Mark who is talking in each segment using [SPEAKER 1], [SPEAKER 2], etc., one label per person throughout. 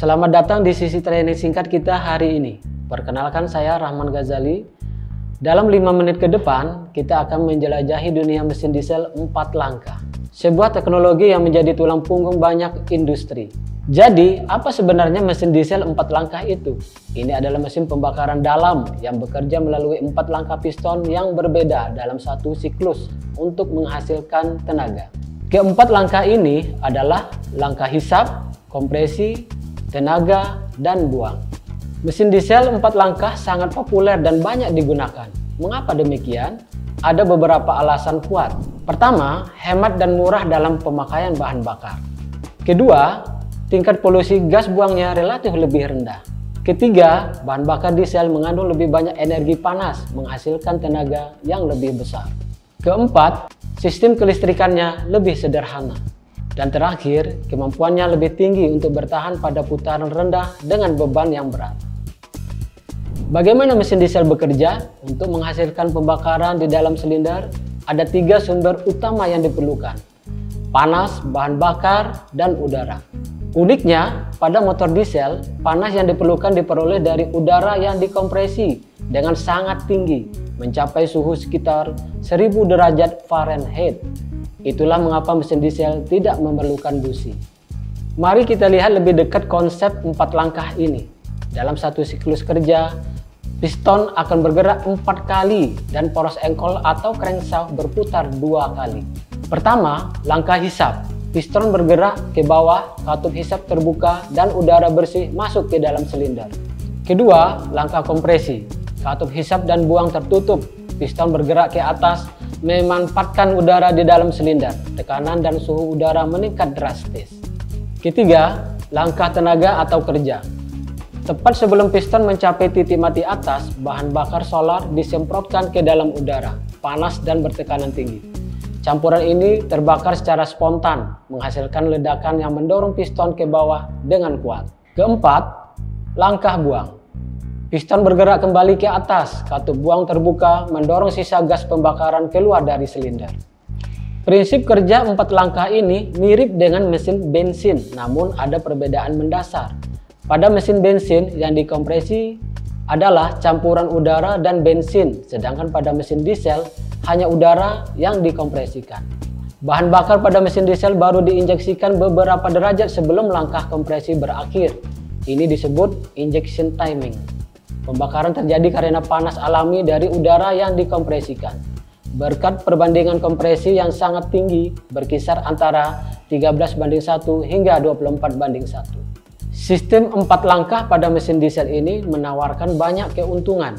[SPEAKER 1] Selamat datang di sisi training singkat kita hari ini. Perkenalkan, saya Rahman Ghazali. Dalam 5 menit ke depan, kita akan menjelajahi dunia mesin diesel 4 langkah. Sebuah teknologi yang menjadi tulang punggung banyak industri. Jadi, apa sebenarnya mesin diesel 4 langkah itu? Ini adalah mesin pembakaran dalam yang bekerja melalui 4 langkah piston yang berbeda dalam satu siklus untuk menghasilkan tenaga. Keempat langkah ini adalah langkah hisap, kompresi, tenaga, dan buang. Mesin diesel 4 langkah sangat populer dan banyak digunakan. Mengapa demikian? Ada beberapa alasan kuat. Pertama, hemat dan murah dalam pemakaian bahan bakar. Kedua, tingkat polusi gas buangnya relatif lebih rendah. Ketiga, bahan bakar diesel mengandung lebih banyak energi panas, menghasilkan tenaga yang lebih besar. Keempat, sistem kelistrikannya lebih sederhana. Dan terakhir, kemampuannya lebih tinggi untuk bertahan pada putaran rendah dengan beban yang berat. Bagaimana mesin diesel bekerja? Untuk menghasilkan pembakaran di dalam silinder, ada 3 sumber utama yang diperlukan: panas, bahan bakar, dan udara. Uniknya, pada motor diesel, panas yang diperoleh dari udara yang dikompresi dengan sangat tinggi, mencapai suhu sekitar 1000 derajat Fahrenheit. Itulah mengapa mesin diesel tidak memerlukan busi. Mari kita lihat lebih dekat konsep 4 langkah ini. Dalam satu siklus kerja, piston akan bergerak 4 kali dan poros engkol atau crankshaft berputar 2 kali. Pertama, langkah hisap. Piston bergerak ke bawah, katup hisap terbuka dan udara bersih masuk ke dalam silinder. Kedua, langkah kompresi. Katup hisap dan buang tertutup. Piston bergerak ke atas, memanfaatkan udara di dalam silinder. Tekanan dan suhu udara meningkat drastis. Ketiga, langkah tenaga atau kerja. Tepat sebelum piston mencapai titik mati atas, bahan bakar solar disemprotkan ke dalam udara, panas dan bertekanan tinggi. Campuran ini terbakar secara spontan, menghasilkan ledakan yang mendorong piston ke bawah dengan kuat. Keempat, langkah buang. Piston bergerak kembali ke atas, katup buang terbuka, mendorong sisa gas pembakaran keluar dari silinder. Prinsip kerja 4 langkah ini mirip dengan mesin bensin, namun ada perbedaan mendasar. Pada mesin bensin yang dikompresi adalah campuran udara dan bensin, sedangkan pada mesin diesel hanya udara yang dikompresikan. Bahan bakar pada mesin diesel baru diinjeksikan beberapa derajat sebelum langkah kompresi berakhir. Ini disebut injection timing. Pembakaran terjadi karena panas alami dari udara yang dikompresikan. Berkat perbandingan kompresi yang sangat tinggi, berkisar antara 13:1 hingga 24:1. Sistem 4 langkah pada mesin diesel ini menawarkan banyak keuntungan,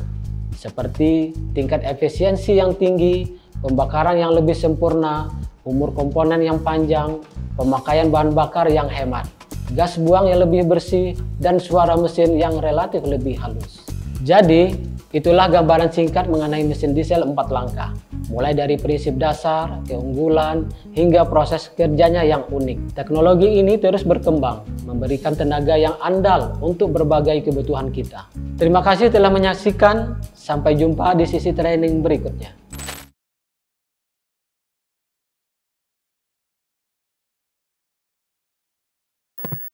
[SPEAKER 1] seperti tingkat efisiensi yang tinggi, pembakaran yang lebih sempurna, umur komponen yang panjang, pemakaian bahan bakar yang hemat, gas buang yang lebih bersih, dan suara mesin yang relatif lebih halus. Jadi, itulah gambaran singkat mengenai mesin diesel 4 langkah. Mulai dari prinsip dasar, keunggulan, hingga proses kerjanya yang unik. Teknologi ini terus berkembang, memberikan tenaga yang andal untuk berbagai kebutuhan kita. Terima kasih telah menyaksikan. Sampai jumpa di sisi training berikutnya.